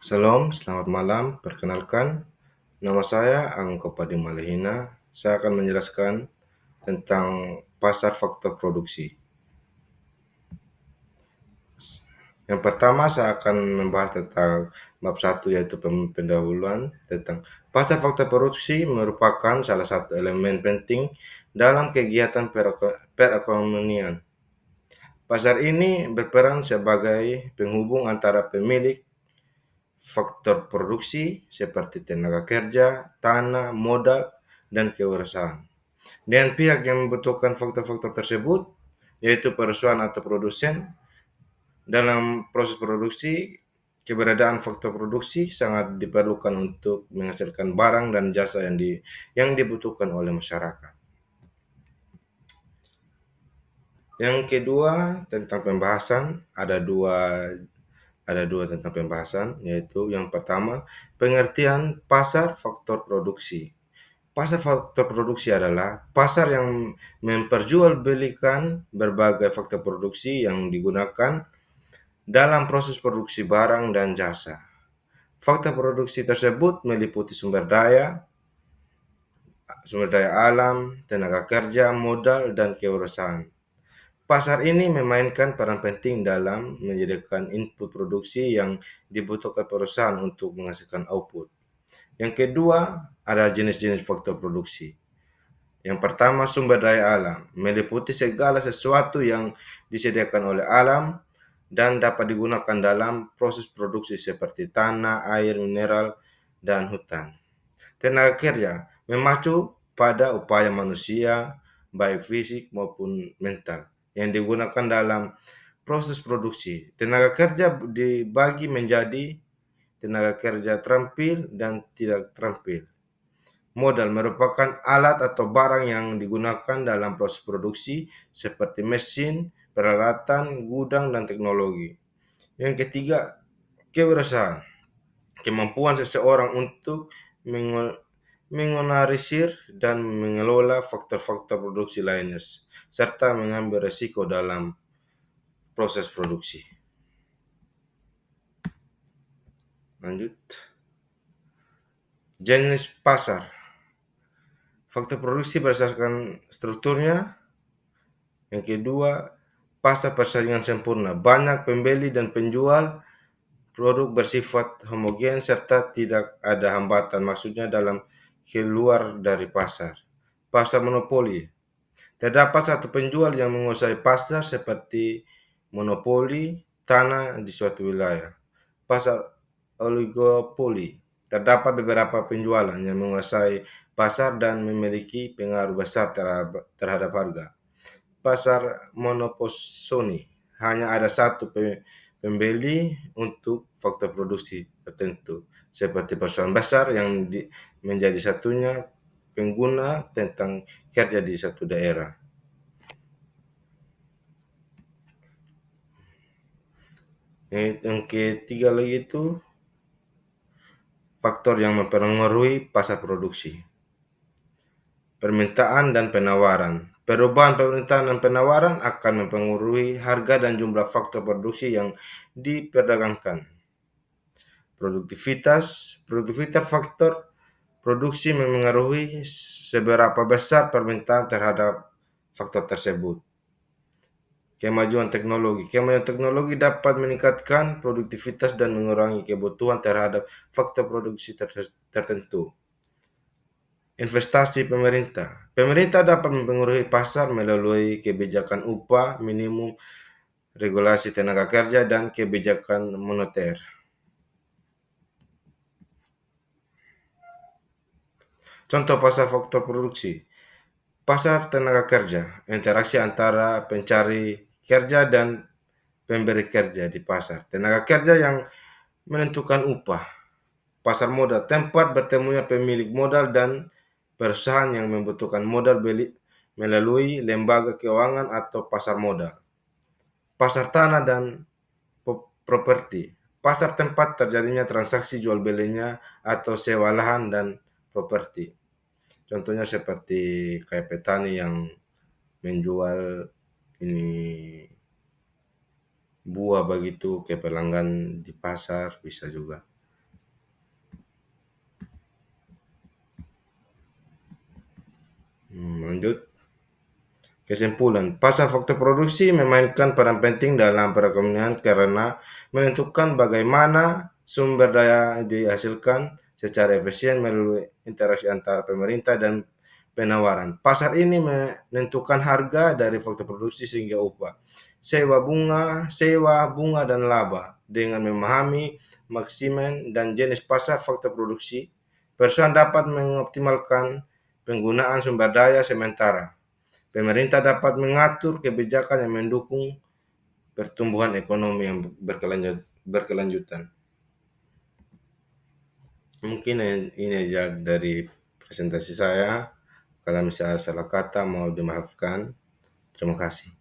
Shalom, selamat malam. Perkenalkan, nama saya Angko Padi Malehina. Saya akan menjelaskan tentang pasar faktor produksi. Yang pertama, saya akan membahas tentang bab 1 yaitu pendahuluan tentang pasar faktor produksi merupakan salah satu elemen penting dalam kegiatan perekonomian. Pasar ini berperan sebagai penghubung antara pemilik faktor produksi seperti tenaga kerja, tanah, modal, dan kewirausahaan. Dengan pihak yang membutuhkan faktor-faktor tersebut, yaitu perusahaan atau produsen, dalam proses produksi, keberadaan faktor produksi sangat diperlukan untuk menghasilkan barang dan jasa yang dibutuhkan oleh masyarakat. Yang kedua tentang pembahasan ada dua tentang pembahasan, yaitu yang pertama pengertian pasar faktor produksi. Pasar faktor produksi adalah pasar yang memperjualbelikan berbagai faktor produksi yang digunakan dalam proses produksi barang dan jasa. Faktor produksi tersebut meliputi sumber daya alam, tenaga kerja, modal, dan kewirausahaan. Pasar ini memainkan peran penting dalam menyediakan input produksi yang dibutuhkan perusahaan untuk menghasilkan output. Yang kedua, ada jenis-jenis faktor produksi. Yang pertama, sumber daya alam, meliputi segala sesuatu yang disediakan oleh alam dan dapat digunakan dalam proses produksi seperti tanah, air, mineral, dan hutan. Tenaga kerja mengacu pada upaya manusia, baik fisik maupun mental, yang digunakan dalam proses produksi. Tenaga kerja dibagi menjadi tenaga kerja terampil dan tidak terampil. Modal merupakan alat atau barang yang digunakan dalam proses produksi seperti mesin, peralatan, gudang, dan teknologi. Yang ketiga, kewirausahaan. Kemampuan seseorang untuk menganalisir dan mengelola faktor-faktor produksi lainnya, serta mengambil resiko dalam proses produksi. Lanjut. Jenis pasar. Faktor produksi berdasarkan strukturnya. Yang kedua, pasar persaingan sempurna. Banyak pembeli dan penjual, produk bersifat homogen serta tidak ada hambatan, maksudnya dalam keluar dari pasar. Pasar monopoli. Terdapat satu penjual yang menguasai pasar seperti monopoli tanah di suatu wilayah. Pasar oligopoli. Terdapat beberapa penjualan yang menguasai pasar dan memiliki pengaruh besar terhadap harga. Pasar monoposoni. Hanya ada satu pembeli untuk faktor produksi tertentu, seperti perusahaan besar yang menjadi satunya pengguna tentang kerja di satu daerah. Yang ketiga lagi itu faktor yang mempengaruhi pasar produksi. Permintaan dan penawaran. Perubahan permintaan dan penawaran akan mempengaruhi harga dan jumlah faktor produksi yang diperdagangkan. Produktivitas faktor produksi memengaruhi seberapa besar permintaan terhadap faktor tersebut. Kemajuan teknologi dapat meningkatkan produktivitas dan mengurangi kebutuhan terhadap faktor produksi tertentu. Investasi pemerintah. Pemerintah dapat mempengaruhi pasar melalui kebijakan upah minimum, regulasi tenaga kerja, dan kebijakan moneter. Contoh pasar faktor produksi. Pasar tenaga kerja, interaksi antara pencari kerja dan pemberi kerja di pasar. Tenaga kerja yang menentukan upah. Pasar modal, tempat bertemunya pemilik modal dan perusahaan yang membutuhkan modal beli melalui lembaga keuangan atau pasar modal. Pasar tanah dan properti. Pasar tempat terjadinya transaksi jual belinya atau sewa lahan dan properti. Contohnya seperti kayak petani yang menjual buah begitu ke pelanggan di pasar, bisa juga. Lanjut. Kesimpulan, pasar faktor produksi memainkan peran penting dalam perekonomian karena menentukan bagaimana sumber daya dihasilkan secara efisien melalui interaksi antara pemerintah dan penawaran. Pasar ini menentukan harga dari faktor produksi sehingga upah, sewa bunga dan laba. Dengan memahami maksimen dan jenis pasar faktor produksi, perusahaan dapat mengoptimalkan penggunaan sumber daya sementara pemerintah dapat mengatur kebijakan yang mendukung pertumbuhan ekonomi yang berkelanjutan. Mungkin ini aja dari presentasi saya. Kalau misalnya salah kata mau dimaafkan. Terima kasih.